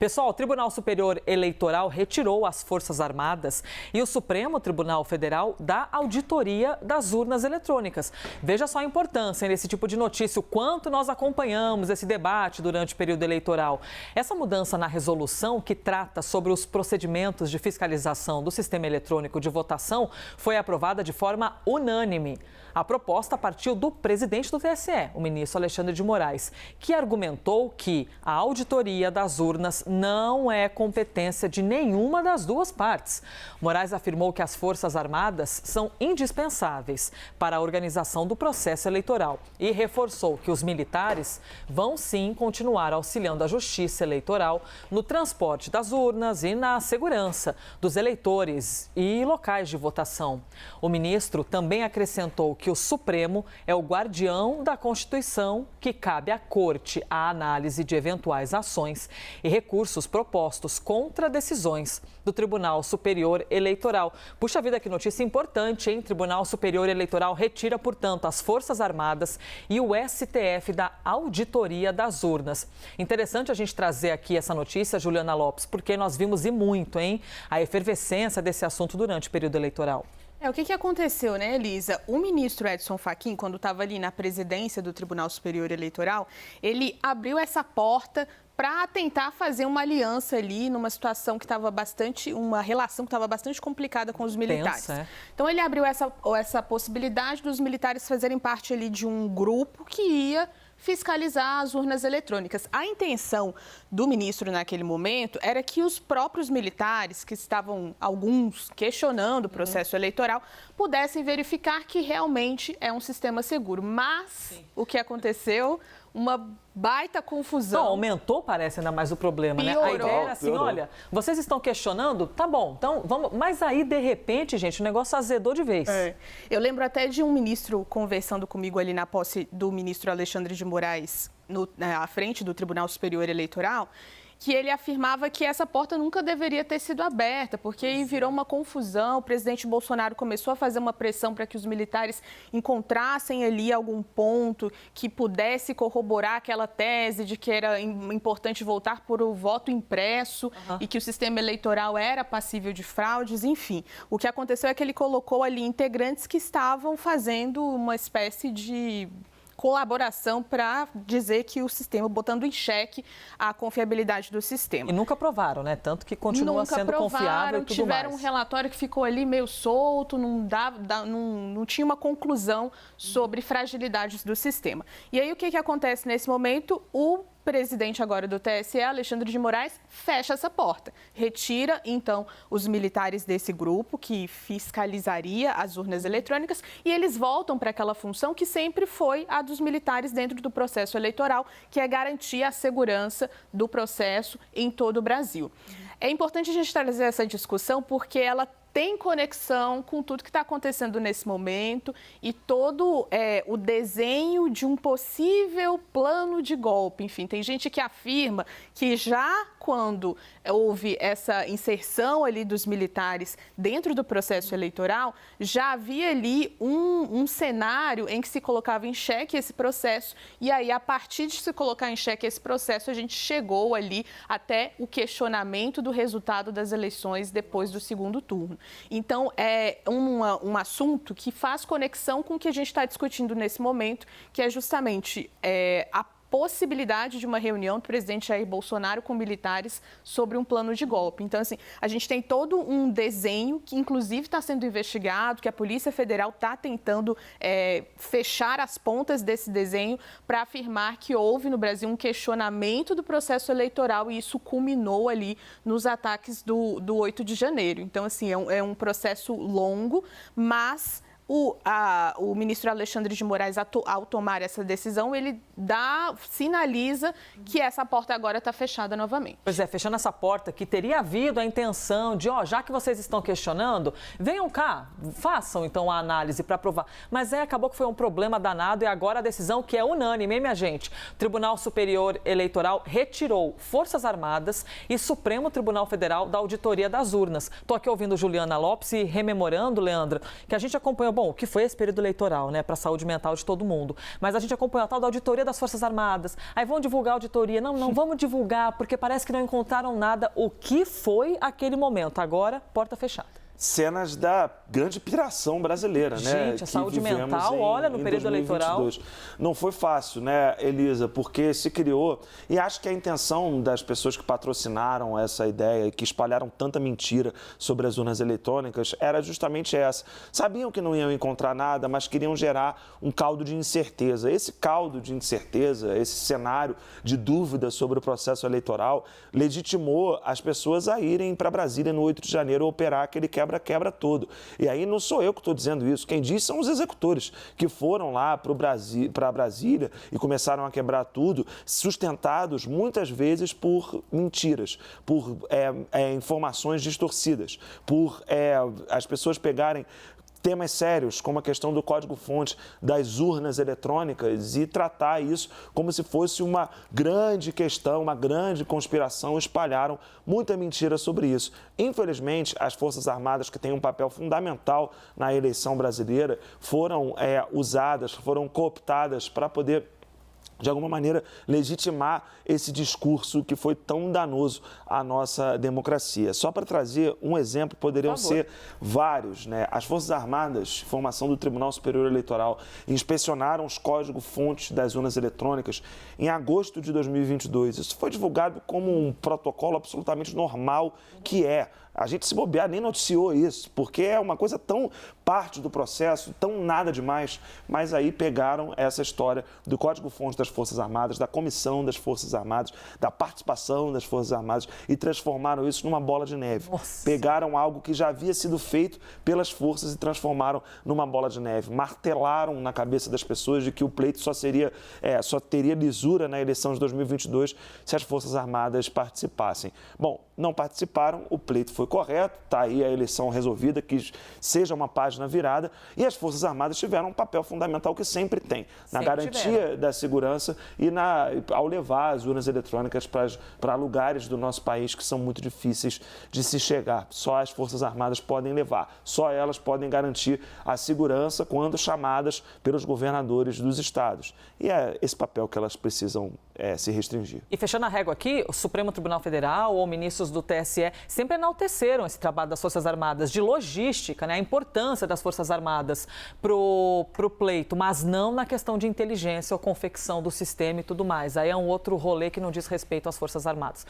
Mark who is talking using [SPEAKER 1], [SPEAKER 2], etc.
[SPEAKER 1] Pessoal, o Tribunal Superior Eleitoral retirou as Forças Armadas e o Supremo Tribunal Federal da auditoria das urnas eletrônicas. Veja só a importância nesse tipo de notícia, o quanto nós acompanhamos esse debate durante o período eleitoral. Essa mudança na resolução que trata sobre os procedimentos de fiscalização do sistema eletrônico de votação foi aprovada de forma unânime. A proposta partiu do presidente do TSE, o ministro Alexandre de Moraes, que argumentou que a auditoria das urnas não é competência de nenhuma das duas partes. Moraes afirmou que as Forças Armadas são indispensáveis para a organização do processo eleitoral e reforçou que os militares vão sim continuar auxiliando a Justiça Eleitoral no transporte das urnas e na segurança dos eleitores e locais de votação. O ministro também acrescentou que o Supremo é o guardião da Constituição, que cabe à Corte a análise de eventuais ações e recursos propostos contra decisões do Tribunal Superior Eleitoral. Puxa vida, que notícia importante, hein? Tribunal Superior Eleitoral retira, portanto, as Forças Armadas e o STF da auditoria das urnas. Interessante a gente trazer aqui essa notícia, Juliana Lopes, porque nós vimos e muito, hein, a efervescência desse assunto durante o período eleitoral.
[SPEAKER 2] O que aconteceu, né, Elisa? O ministro Edson Fachin, quando estava ali na presidência do Tribunal Superior Eleitoral, ele abriu essa porta para tentar fazer uma aliança ali numa situação que estava uma relação que estava bastante complicada com os militares.
[SPEAKER 1] Pensa, é?
[SPEAKER 2] Então ele abriu essa possibilidade dos militares fazerem parte ali de um grupo que ia fiscalizar as urnas eletrônicas. A intenção do ministro naquele momento era que os próprios militares, que estavam alguns questionando o processo eleitoral, pudessem verificar que realmente é um sistema seguro. Mas o que aconteceu? Uma baita confusão.
[SPEAKER 1] Não, aumentou, parece, ainda mais o problema,
[SPEAKER 2] Piorou.
[SPEAKER 1] né? A ideia era assim, olha, vocês estão questionando? Tá bom, então vamos... Mas aí, de repente, gente, o negócio azedou de vez.
[SPEAKER 2] Eu lembro até de um ministro conversando comigo ali na posse do ministro Alexandre de Moraes, à frente do Tribunal Superior Eleitoral, que ele afirmava que essa porta nunca deveria ter sido aberta, porque aí virou uma confusão. O presidente Bolsonaro começou a fazer uma pressão para que os militares encontrassem ali algum ponto que pudesse corroborar aquela tese de que era importante voltar por o voto impresso e que o sistema eleitoral era passível de fraudes, enfim. O que aconteceu é que ele colocou ali integrantes que estavam fazendo uma espécie de colaboração para dizer que o sistema, botando em xeque a confiabilidade do sistema.
[SPEAKER 1] E nunca provaram, né? Tanto que continua sendo confiável e tudo
[SPEAKER 2] tiveram
[SPEAKER 1] mais.
[SPEAKER 2] Um relatório que ficou ali meio solto, não tinha uma conclusão sobre fragilidades do sistema. E aí o que acontece nesse momento? O presidente agora do TSE, Alexandre de Moraes, fecha essa porta. Retira, então, os militares desse grupo que fiscalizaria as urnas eletrônicas e eles voltam para aquela função que sempre foi a dos militares dentro do processo eleitoral, que é garantir a segurança do processo em todo o Brasil. É importante a gente trazer essa discussão porque ela tem conexão com tudo que está acontecendo nesse momento e todo o desenho de um possível plano de golpe. Enfim, tem gente que afirma que já quando houve essa inserção ali dos militares dentro do processo eleitoral, já havia ali um cenário em que se colocava em xeque esse processo e aí, a partir de se colocar em xeque esse processo, a gente chegou ali até o questionamento do resultado das eleições depois do segundo turno. Então, é um assunto que faz conexão com o que a gente está discutindo nesse momento, que é justamente a possibilidade de uma reunião do presidente Jair Bolsonaro com militares sobre um plano de golpe. Então, assim, a gente tem todo um desenho que, inclusive, está sendo investigado, que a Polícia Federal está tentando fechar as pontas desse desenho para afirmar que houve no Brasil um questionamento do processo eleitoral e isso culminou ali nos ataques do 8 de janeiro. Então, assim, é um processo longo, mas o ministro Alexandre de Moraes, ao tomar essa decisão, ele sinaliza que essa porta agora está fechada novamente.
[SPEAKER 1] Pois é, fechando essa porta, que teria havido a intenção de, já que vocês estão questionando, venham cá, façam então a análise para provar. Mas acabou que foi um problema danado e agora a decisão que é unânime, hein, minha gente? O Tribunal Superior Eleitoral retirou Forças Armadas e Supremo Tribunal Federal da auditoria das urnas. Estou aqui ouvindo Juliana Lopes e rememorando, Leandro, que a gente acompanhou bom, o que foi esse período eleitoral, né, para a saúde mental de todo mundo. Mas a gente acompanhou a tal da auditoria das Forças Armadas. Aí vão divulgar a auditoria. Não vamos divulgar, porque parece que não encontraram nada. O que foi aquele momento? Agora, porta fechada.
[SPEAKER 3] Cenas da grande piração brasileira, né?
[SPEAKER 1] Gente, a saúde mental, olha, no período 2022. Eleitoral.
[SPEAKER 3] Não foi fácil, né, Elisa? Porque se criou, e acho que a intenção das pessoas que patrocinaram essa ideia e que espalharam tanta mentira sobre as urnas eletrônicas era justamente essa. Sabiam que não iam encontrar nada, mas queriam gerar um caldo de incerteza. Esse caldo de incerteza, esse cenário de dúvida sobre o processo eleitoral, legitimou as pessoas a irem para Brasília no 8 de janeiro operar aquele quebra todo. E aí não sou eu que estou dizendo isso. Quem diz são os executores que foram lá para Brasília e começaram a quebrar tudo, sustentados muitas vezes por mentiras, por informações distorcidas, por as pessoas pegarem temas sérios, como a questão do código-fonte das urnas eletrônicas e tratar isso como se fosse uma grande questão, uma grande conspiração, espalharam muita mentira sobre isso. Infelizmente, as Forças Armadas, que têm um papel fundamental na eleição brasileira, foram usadas, foram cooptadas para poder, de alguma maneira, legitimar esse discurso que foi tão danoso à nossa democracia. Só para trazer um exemplo, poderiam ser vários, né? As Forças Armadas, formação do Tribunal Superior Eleitoral, inspecionaram os códigos-fontes das urnas eletrônicas em agosto de 2022. Isso foi divulgado como um protocolo absolutamente normal que é. A gente, se bobear, nem noticiou isso, porque é uma coisa tão parte do processo, tão nada demais. Mas aí pegaram essa história do Código-Fonte das Forças Armadas, da comissão das Forças Armadas, da participação das Forças Armadas e transformaram isso numa bola de neve.
[SPEAKER 1] Nossa.
[SPEAKER 3] Pegaram algo que já havia sido feito pelas forças e transformaram numa bola de neve. Martelaram na cabeça das pessoas de que o pleito só teria lisura na eleição de 2022 se as Forças Armadas participassem. Bom, não participaram, o pleito foi correto, está aí a eleição resolvida, que seja uma página virada, e as Forças Armadas tiveram um papel fundamental que sempre tem, na garantia da segurança e ao levar as urnas eletrônicas para lugares do nosso país que são muito difíceis de se chegar. Só as Forças Armadas podem levar, só elas podem garantir a segurança quando chamadas pelos governadores dos estados. E é esse papel que elas precisam se restringir.
[SPEAKER 1] E fechando a régua aqui, o Supremo Tribunal Federal ou ministros do TSE sempre enalteceram esse trabalho das Forças Armadas, de logística, né? A importância das Forças Armadas pro pleito, mas não na questão de inteligência ou confecção do sistema e tudo mais. Aí é um outro rolê que não diz respeito às Forças Armadas.